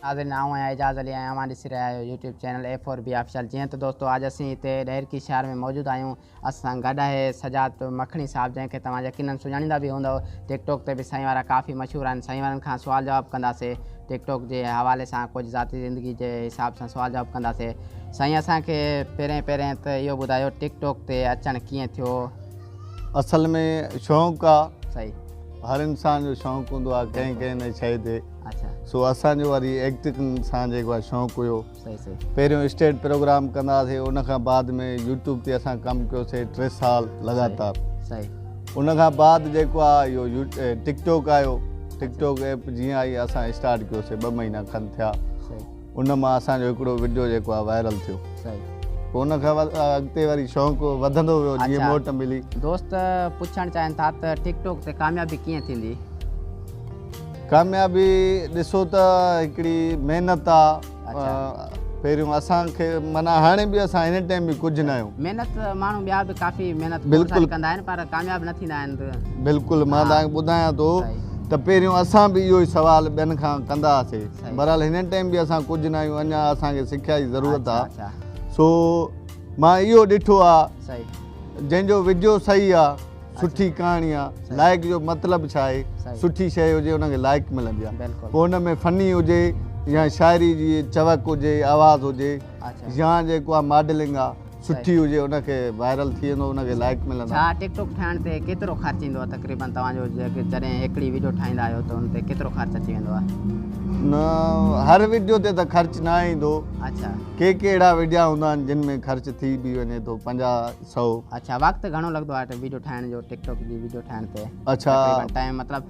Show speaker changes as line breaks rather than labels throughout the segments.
नाज़रीन आऊँ एजाज़ अली आया हमारे सिर आयो यूट्यूब चैनल A4B ऑफिशियल जी। तो दोस्तों आज असीं हिते डेर की शहर में मौजूद आयूँ। असां गॾु आहे सजाद मखणी साहब जैसे तव्हां यकीनन सुञाणींदा भी हूंदव। टिकटॉक ते भी साईं वारा काफ़ी मशहूर आहिनि। साईं वारनि खां सुवाल जवाब कंदासीं टिकटॉक के हवाले से कुछ ज़ाती ज़िंदगी के हिसाब से सवाल जवाब कंदासीं। साईं असांखे पहिरें त इहो ॿुधायो टिकटॉक ते अचणु कीअं थियो?
असल में शौक़ु आहे,
सही
हर इंसान जो शौक़ु हूंदो आहे कंहिं कंहिं न शइ ते।
अच्छा
सो असांजो वरी एक्टिंग सां जेको आहे शौक़ु हुयो।
सही सही
पहिरियों स्टेज प्रोग्राम कंदासीं, उन खां बाद में यूट्यूब ते असां कमु कयोसीं 3 साल लगातार।
सही
उन खां बाद जेको आहे इहो टिकटॉक आयो। टिकटॉक ऐप जीअं आई असां स्टार्ट कयोसीं 2 महीना खनि थिया। उन मां असांजो हिकिड़ो वीडियो जेको आहे वायरल थियो।
सही
पोइ उन खां अॻिते वरी शौक़ु वधंदो वियो जीअं मोट मिली।
दोस्त पुछणु चाहिनि था त टिकटॉक ते कामयाबी कीअं थींदी?
कामयाबी ॾिसो त हिकिड़ी महिनत आहे। पहिरियों असांखे माना हाणे बि असां हिन टाइम बि कुझु न आहियूं।
महिनत माण्हू ॿिया बि काफ़ी महिनत
बिल्कुलु
कंदा आहिनि पर कामयाबु न थींदा आहिनि।
बिल्कुलु मां तव्हांखे ॿुधायां थो त पहिरियों असां बि इहो ई सवाल ॿियनि खां कंदा हुआसीं। बहरहाल हिन टाइम बि असां कुझु न आहियूं, अञा असांखे सिखिया जी ज़रूरत आहे। सो मां इहो ॾिठो आहे जंहिंजो वीडियो सही आहे, सुठी कहाणी आहे, लाइक जो मतिलबु छा आहे, सुठी शइ हुजे उनखे लाइक मिलंदी आहे। पोइ हुन में फनी हुजे या शाइरी जी चवक हुजे, आवाज़ हुजे या जेको आहे मॉडलिंग आहे सुठी हुजे, उनखे वायरल थी वेंदो, उनखे लाइक मिलंदो।
छा टिकटॉक ठाहिण ते केतिरो ख़र्च ईंदो आहे तक़रीबन तव्हांजो? जॾहिं हिकिड़ी वीडियो ठाहींदा आहियो त उन ते केतिरो ख़र्च अची वेंदो आहे?
न हर वीडियो ते त ख़र्च न ईंदो।
अच्छा
के अहिड़ा वीडियो हूंदा आहिनि जिन में ख़र्च थी बि वञे थो 50-100। अच्छा
वक़्तु घणो लॻंदो आहे वीडियो ठाहिण जो टिकटॉक जी वीडियो ठाहिण ते?
अच्छा
टाइम मतिलबु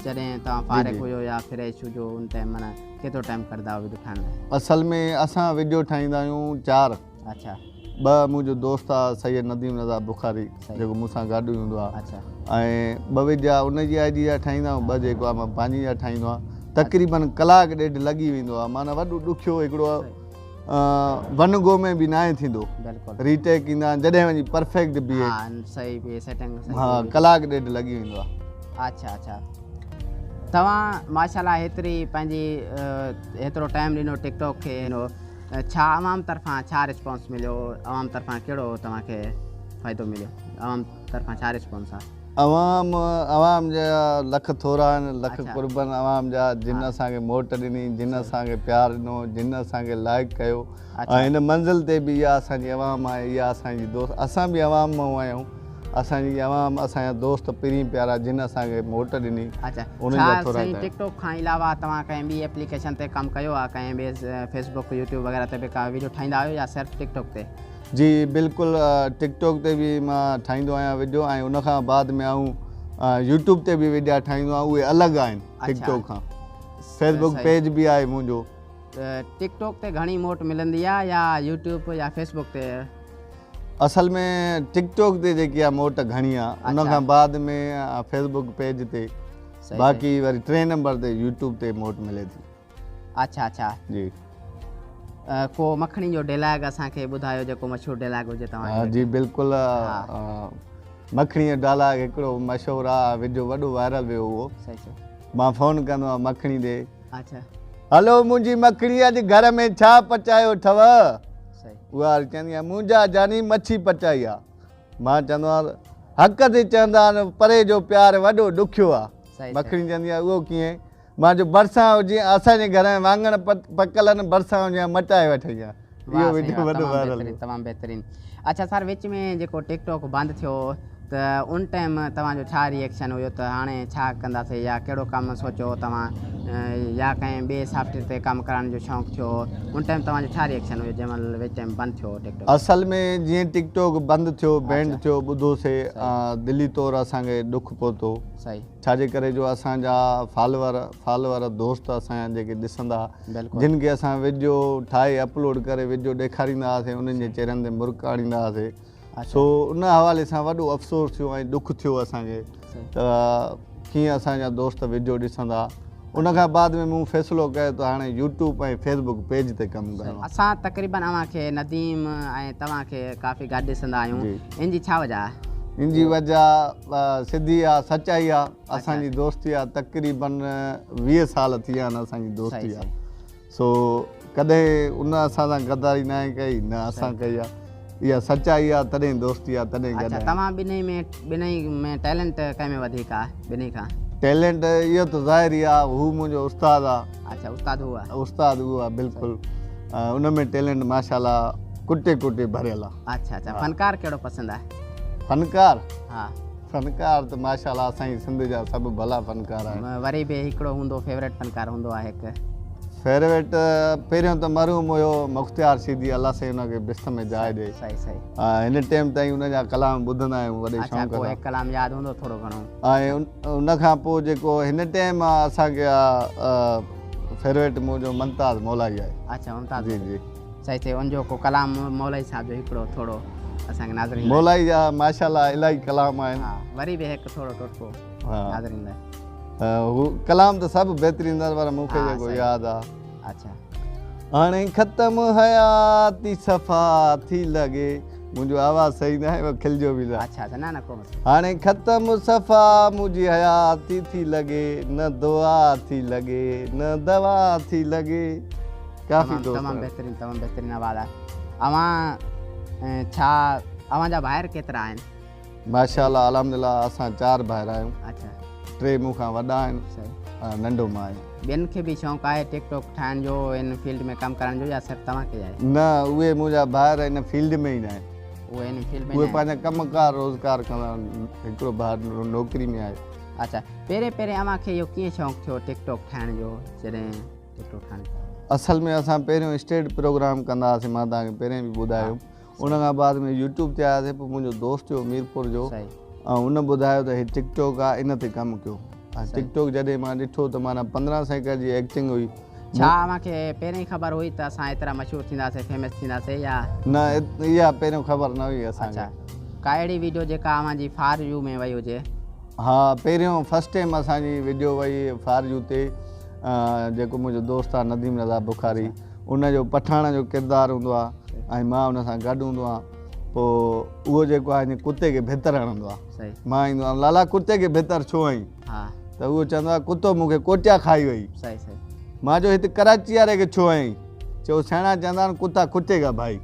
जॾहिं तव्हां फारिग हुयो या फ्रेश हुजो उन टाइम माना केतिरो टाइम कंदा आहियो वीडियो ठाहिण लाइ?
असल में असां वीडियो ठाहींदा आहियूं 4।
अच्छा
2 मुंहिंजो दोस्त आहे सैयद नदीम रज़ा बुखारी जेको मूंसां गॾु हूंदो आहे।
अच्छा
ऐं 2 वीडिया उनजी आईडी जा ठाहींदा आहियूं, 2 जेको आहे मां पंहिंजी जा ठाहींदो आहियां। तक़रीबन कलाक ॾेढ लॻी वेंदो आहे। माना वॾो ॾुखियो हिकिड़ो वन गो में बि न आहे थींदो। रीटेक ईंदा आहिनि जॾहिं वञी परफेक्ट बीहे। हाँ कलाक ॾेढ लॻी वेंदो आहे।
अच्छा तव्हां माशाल्लाह हेतिरी पंहिंजी हेतिरो टाइम ॾिनो टिकटॉक खे, छा अवाम तरफ़ां छा रिस्पॉन्स मिलियो? अवाम तरफ़ां कहिड़ो तव्हांखे फ़ाइदो मिलियो? अवाम तरफ़ां छा रिस्पॉन्स आहे?
अवाम जा लख थोरा आहिनि, लख कुर्बन अवाम जा, जिन असांखे मोट ॾिनी, जिन असांखे प्यार ॾिनो, जिन असांखे लाइक कयो। ऐं हिन मंज़िल ते बि इहा असांजी अवाम आहे, इहा असांजी दोस्त। असां बि अवाम मां आहियूं। असांजी अवाम असांजा दोस्त पहिरीं प्यारा जिन असांखे मोट ॾिनी।
टिकटॉक खां अलावा तव्हां कंहिं ॿी एप्लीकेशन ते कमु कयो आहे? कंहिं ॿिए फेसबुक यूट्यूब वग़ैरह ते बि का वीडियो ठाहींदा आहियो या सिर्फ़ु टिकटॉक ते?
जी बिल्कुलु टिकटॉक ते बि मां ठाहींदो आहियां वीडियो, ऐं उन खां बाद में यूट्यूब ते बि वीडियो ठाहींदो आहियां। उहे अलॻि आहिनि टिकटॉक खां। फेसबुक पेज बि आहे मुंहिंजो।
टिकटॉक ते घणी मोट मिलंदी आहे या यूट्यूब या फेसबुक ते?
असल में टिकटॉक ते जेकी आहे मोट घणी आहे, उन खां बाद में फेसबुक पेज ते, बाक़ी वरी 3 नंबर ते यूट्यूब ते मोट मिले थी।
अच्छा
जी
को मखणी जो डायलॉग असांखे ॿुधायो जेको मशहूरु डायलॉग हुजे तव्हां?
जी बिल्कुलु मखणी जो डायलॉग हिकिड़ो मशहूरु आहे, वीडियो वॾो वायरल वियो उहो। मां फ़ोन कंदो आहियां मखणी ॾे। अच्छा हलो मुंहिंजी मखणी अॼु घर में छा पचायो अथव? उहा चवंदी आहे मुंहिंजा जानी मच्छी पचाई आहे। मां चवंदो आहियां हक़ ते चवंदा आहिनि परे जो प्यारु वॾो ॾुखियो आहे। मखणी चवंदी आहे उहो कीअं? मां जो बरसां हुजे असांजे घर में वाङण पकल आहिनि, बरसां हुजे मटाए वठी आहे। इहो वीडियो वॾो वायरल।
तमामु बहितरीनु। अच्छा सर विच में जेको टिकटॉक बंदि थियो त उन टाइम तव्हांजो छा रिएक्शन हुयो त हाणे छा कंदासीं या कहिड़ो कमु सोचियो तव्हां या कंहिं ॿिए सॉफ्टवेयर ते कमु करण जो शौक़ु थियो? उन टाइम तव्हांजो छा रिएक्शन हुयो जंहिं महिल विच टाइम बंदि थियो टिकटॉक?
असल में जीअं टिकटॉक बंदि थियो, बैंड थियो, ॿुधोसीं दिली तौरु असांखे ॾुख पहुतो। सही छाजे करे जो असांजा फॉलोवर दोस्त असांजा जेके ॾिसंदा, जिन खे असां वीडियो ठाहे अपलोड करे वीडियो ॾेखारींदा हुआसीं, उन्हनि जे चेहरनि ते मुर्क आणींदा हुआसीं। सो उन हवाले सां वॾो अफ़सोस थियो ऐं ॾुख थियो असांखे त कीअं असांजा दोस्त वीडियो ॾिसंदा। उन खां बाद में मूं फ़ैसिलो कयो त हाणे यूट्यूब ऐं फेसबुक पेज ते कमु कयो। असां
तक़रीबन अव्हांखे नदीम ऐं तव्हांखे काफ़ी गॾु ॾिसंदा आहियूं, इन जी छा वजह आहे?
इन जी वजह सिधी आहे, सचाई आहे। असांजी दोस्ती आहे तक़रीबन 20 साल थी विया आहिनि असांजी दोस्ती आहे। सो कॾहिं उन असां सां गद्दारी न आहे कई न असां कई आहे इहा सचाई आहे तॾहिं दोस्ती आहे तॾहिं
अच्छा तव्हां ॿिन्ही में टैलेंट कंहिं में वधीक आहे ॿिन्ही खां
टैलेंट इहो त ज़ाहिर ई आहे हू मुंहिंजो उस्तादु आहे
अच्छा
उस्तादु उहो आहे बिल्कुलु उन में टैलेंट माशाल्लाह कुटे कुटे भरियल आहे
अच्छा अच्छा फनकार कहिड़ो पसंदि आहे
फनकार
हा
फनकार त माशाल्लाह असांजी सिंध जा सभु भला फनकार आहिनि
वरी बि हिकिड़ो हूंदो फेवरेट फनकार हूंदो आहे हिकु
फेवरेट पहिरियों त मरहूम हुयो मुख्तियार सीधी अलाह से हुनखे बिस्त में जाइ ॾे
सही सही
हिन टाइम ताईं हुनजा कलाम ॿुधंदा आहियूं वॾे शौक़ सां
कलाम यादि हूंदो थोरो घणो
ऐं उन खां पोइ जेको हिन टाइम आहे असांखे फेवरेट मुंहिंजो मुमताज़ मौलाई आहे
अच्छा मुमताज़
जी जी
सही सही उनजो को कलाम मौलाई साहब जो हिकिड़ो थोरो असांखे नाज़रीन
मौलाई जा माशाल्लाह इलाही कलाम आहिनि
हा वरी बि हिकु थोरो टोटको नाज़रीन लाइ
हू कलाम त सभु बहितरीनु अथव पर मूंखे जेको यादि आहे
अच्छा
हाणे ख़तमु हयाती सफ़ा थी लॻे मुंहिंजो आवाज़ु सही न आहे खिलजो बि न
अच्छा अच्छा न को
हाणे ख़तमु सफ़ा मुंहिंजी हयाती थी लॻे न दुआ थी लॻे न दवा थी लॻे काफ़ी
तमामु बहितरीनु आवाज़ु आहे अवां छा अवां जा भाइर केतिरा आहिनि
माशाल्लाह अल्हम्दुलिल्लाह असां 4 भाइर आहियूं
अच्छा
3 मूंखां वॾा आहिनि नंढो मां आहियां
ॿियनि खे बि शौक़ु आहे टिकटॉक ठाहिण जो इन फील्ड में कमु करण जो या सिर्फ़ु तव्हांखे आहे
न उहे मुंहिंजा भाइर इन फील्ड में ई न आहिनि
उहे इन फील्ड में
उहे पंहिंजा कमकार रोज़गार कंदा आहिनि हिकिड़ो भाउ नौकिरी में आहे
अच्छा पहिरें अव्हांखे इहो कीअं शौक़ु थियो टिकटॉक ठाहिण जो जॾहिं टिकटॉक ठाहिण
असल में असां पहिरियों स्टेज प्रोग्राम कंदा हुआसीं मां तव्हांखे पहिरें बि ॿुधायो उन खां बाद में यूट्यूब ते आयासीं पोइ मुंहिंजो दोस्त हुयो मीरपुर जो ऐं उन ॿुधायो त हीउ टिकटॉक आहे इन ते कमु कयो टिकटॉक जॾहिं मां ॾिठो त माना 15 सेकंड जी एक्टिंग हुई
छा अव्हांखे पहिरीं ख़बर हुई त असां एतिरा मशहूरु थींदासीं फेमस थींदासीं या
न इहा पहिरियों ख़बर न हुई असांखे
का अहिड़ी वीडियो जेका अव्हांजी फॉर यू में वई हुजे
हा पहिरियों फस्ट टाइम असांजी वीडियो वई फॉर यू ते जेको मुंहिंजो दोस्त आहे नदीम रज़ा बुखारी उनजो पठाण जो किरदारु हूंदो आहे ऐं मां उन सां गॾु हूंदो आहियां पोइ उहो जेको आहे कुते खे भितर हणंदो आहे मां ईंदो आहियां लाला कुते खे भितर छो आई त उहो चवंदो आहे कुतो मूंखे कोटिया खाई वई मां जो हिते कराची वारे खे छो आई चयो सेणा चवंदा आहिनि कुता कुटेगा भाई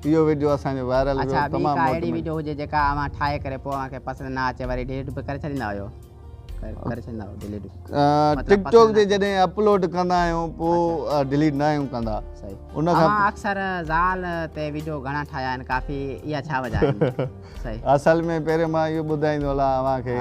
इहो वीडियो असांजो वायरल वियो तमामु
अहिड़ी वीडियो हुजे जेका अव्हां ठाहे करे पोइ अव्हांखे पसंदि न अचे वरी डिलीट बि करे छॾींदा हुयो
टिकटॉक ते जॾहिं अपलोड कंदा आहियूं पोइ डिलीट न आहियूं कंदा
उन खां अक्सर ज़ाल ते वीडियो घणा ठाहिया आहिनि काफ़ी इहा छा वजह आहे
असल में पहिरियों मां इहो ॿुधाईंदो हलां अव्हांखे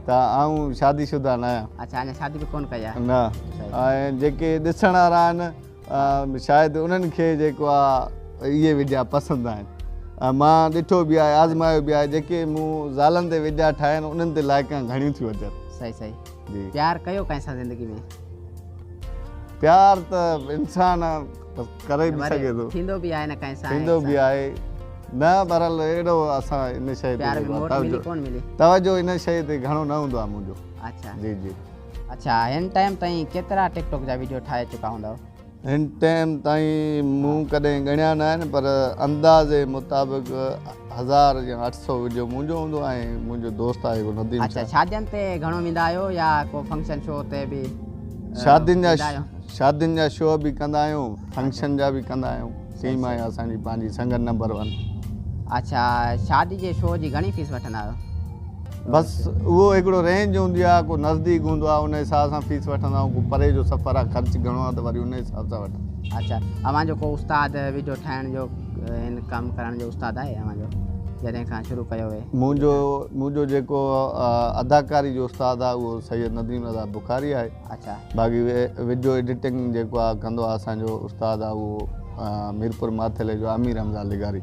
त आऊं शादीशुदा न आहियां
अच्छा अञा शादी बि कोन कई आहे
न ऐं जेके ॾिसण वारा आहिनि शायदि उन्हनि खे जेको आहे इहे विडिया पसंदि आहिनि मां ॾिठो बि आहे आज़मायो बि आहे जेके मूं ज़ालनि ते विडिया ठाहिया आहिनि उन्हनि ते लाइकां घणियूं थियूं अचनि
सही सही जी प्यार कयो कंहिंसां ज़िंदगी में
प्यार त इंसान करे बि सघे थो
थींदो बि आहे न कंहिंसां
थींदो बि आहे न बरल अहिड़ो असां इन शइ ते तवजो इन शइ ते घणो न हूंदो आहे मुंहिंजो
अच्छा
जी जी
अच्छा हिन टाइम ताईं केतिरा टिकटॉक जा वीडियो ठाहे चुका हूंदव
हिन टाइम ताईं मूं कॾहिं ॻणिया न आहिनि पर अंदाज़े मुताबिक़ 1000 या 800 वीडियो मुंहिंजो हूंदो ऐं मुंहिंजो दोस्त आहे नदीम
अच्छा शादियुनि ते घणो वेंदा आहियो या को फंक्शन शो ते बि
शादियुनि जा शो बि कंदा आहियूं फंक्शन जा बि कंदा आहियूं टीम आहे असांजी पंहिंजी संगत नंबर 1
अच्छा शादी जे शो जी घणी फीस वठंदा आहियो
बसि उहो हिकिड़ो रेंज हूंदी आहे को नज़दीक हूंदो आहे उन हिसाब सां फीस वठंदा आहियूं को परे जो सफ़र आहे ख़र्चु घणो आहे त वरी उन हिसाब सां वठंदा
अच्छा अव्हांजो को उस्ताद वीडियो ठाहिण जो हिन कमु करण जो उस्ताद आहे अव्हांजो जॾहिं खां शुरू कयो हुए
मुंहिंजो जेको अदाकारी जो उस्ताद आहे उहो सैयद नदीम रज़ा बुखारी आहे
अच्छा
बाक़ी वीडियो एडिटिंग जेको आहे कंदो आहे असांजो उस्ताद आहे उहो मीरपुर माथेले जो आमिर हमज़ा लिगारी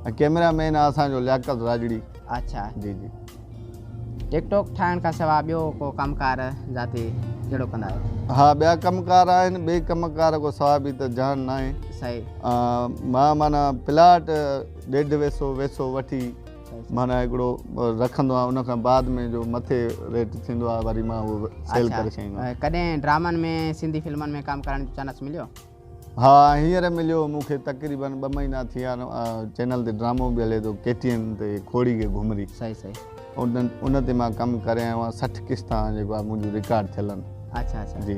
ऐं कैमरामैन आहे असांजो लियाकत राजड़ी
अच्छा
जी जी
टिकटॉक ठाहिण खां सवाइ ॿियो को कमकार जाते जहिड़ो कंदा आहियो
हा ॿिया कमकार आहिनि ॿिए कमकार को सवाइ बि त जान न आहे
सही
मां माना प्लाट 1.5 वैसो वठी माना हिकिड़ो रखंदो आहियां उन खां बाद में जो मथे रेट थींदो आहे वरी मां उहो सेल करे छॾींदो आहियां
कॾहिं ड्रामनि में सिंधी फिल्मनि में कमु करण जो चांस मिलियो
हा हींअर मिलियो मूंखे तक़रीबन 2 महीना थी विया चैनल ते ड्रामो बि हले थो KTN ते खोड़ी के घुमरी
सही सही
उन ते मां कमु करे आहियो आहियां 60 किस्तां जेको आहे मुंहिंजो रिकॉर्ड थियल आहिनि
अच्छा अच्छा
जी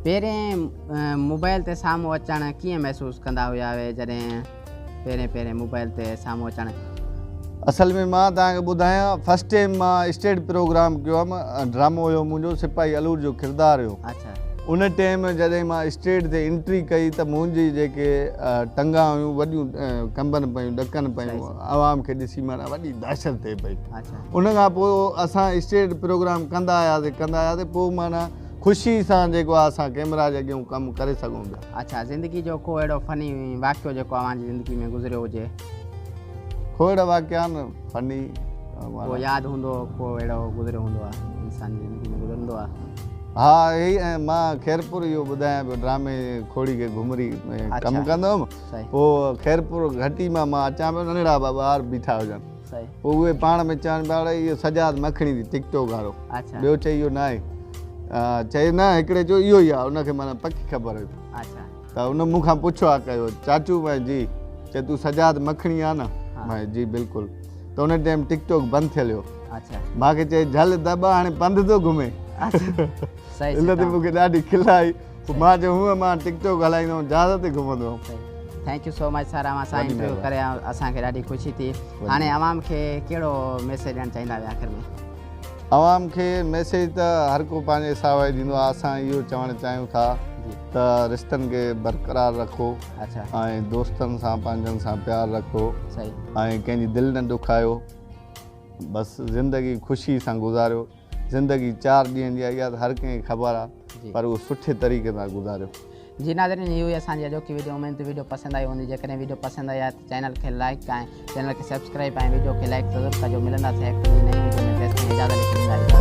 पहिरें मोबाइल ते साम्हूं अचणु कीअं महसूसु कंदा हुया जॾहिं पहिरें मोबाइल ते साम्हूं अचणु?
असल में मां तव्हांखे ॿुधायां, फस्ट टाइम मां स्टेज प्रोग्राम कयो हुअमि, ड्रामो हुयो मुंहिंजो, सिपाही अलूर जो किरदारु हुयो।
अच्छा।
उन टाइम जॾहिं मां स्टेज ते एंट्री कई त मुंहिंजी जेके टंगा हुयूं वॾियूं कंबनि पियूं, ॾकनि पियूं, आवाम खे ॾिसी माना वॾी दहशत थिए पई।
अच्छा।
उन खां पोइ असां स्टेज प्रोग्राम कंदा आयासीं, पोइ माना ख़ुशी सां जेको आहे असां कैमरा जे अॻियां कमु करे सघूं पिया।
अच्छा, ज़िंदगी जो को अहिड़ो फ़नी वाक़ियो जेको अव्हांजी ज़िंदगी में गुज़रियो हुजे?
को अहिड़ा वाक़िया न फनी
को यादि हूंदो, को अहिड़ो गुज़रियो हूंदो आहे इंसान जी ज़िंदगी में गुज़रंदो आहे?
हा, इहे ई ऐं मां ख़ैरपुर इहो ॿुधायां पियो, ड्रामे खोड़ी के घुमरी में कमु कंदो हुउमि। पोइ ख़ैरपुर घटी मां अचां पियो, नंढड़ा ॿार बीठा हुजनि, पोइ उहे पाण में चवनि पिया इहो सजाद मखणी थी टिक टॉक वारो। ॿियो चई इहो न आहे, चए न हिकिड़े जो इहो ई आहे, उनखे माना पकी ख़बर हुई। त उन मूंखां पुछो आहे कयो, चाचू भाई जी चए तूं सजाद मखणी आहे न? भाई जी बिल्कुलु। त उन टाइम टिक टॉक बंदि थियल हुयो। मूंखे चए झल दॿा हाणे पंधि थो घुमे। इन ते मूंखे ॾाढी खिल आई। मां चयो हूअं मां टिक टॉक हलाईंदो हुउमि, जहाज़ ते घुमंदो हुउमि।
Thank you so much sir, अवां सां इंटरव्यू करे असांखे ॾाढी ख़ुशी थी। हाणे अवाम खे कहिड़ो मैसेज ॾियणु चाहींदा हुआ आख़िर में? अवाम खे मैसेज त हर को पंहिंजे हिसाब सां ॾींदो आहे। असां इहो चवणु चाहियूं था त रिश्तनि खे बरक़रार रखो ऐं दोस्तनि सां पंहिंजनि सां प्यारु रखो ऐं कंहिंजी दिलि न दुखायो। बसि ज़िंदगी ख़ुशी सां गुज़ारियो। ज़िंदगी 4 ॾींहंनि जी आहे, इहा त हर कंहिंखे ख़बर आहे, पर उहो सुठे तरीक़े सां गुज़ारियो। जी नाज़रीन, इहो ई असांजी अॼोकी वीडियो। उमेद वीडियो पसंदि आई हूंदी। जेकॾहिं वीडियो पसंदि आई आहे त चैनल खे लाइक ऐं चैनल खे सब्सक्राइब ऐं वीडियो खे लाइक ज़रूरु कजो। मिलंदासीं हिकु नई वीडियो में। तेसिताईं इजाज़त ॾींदा।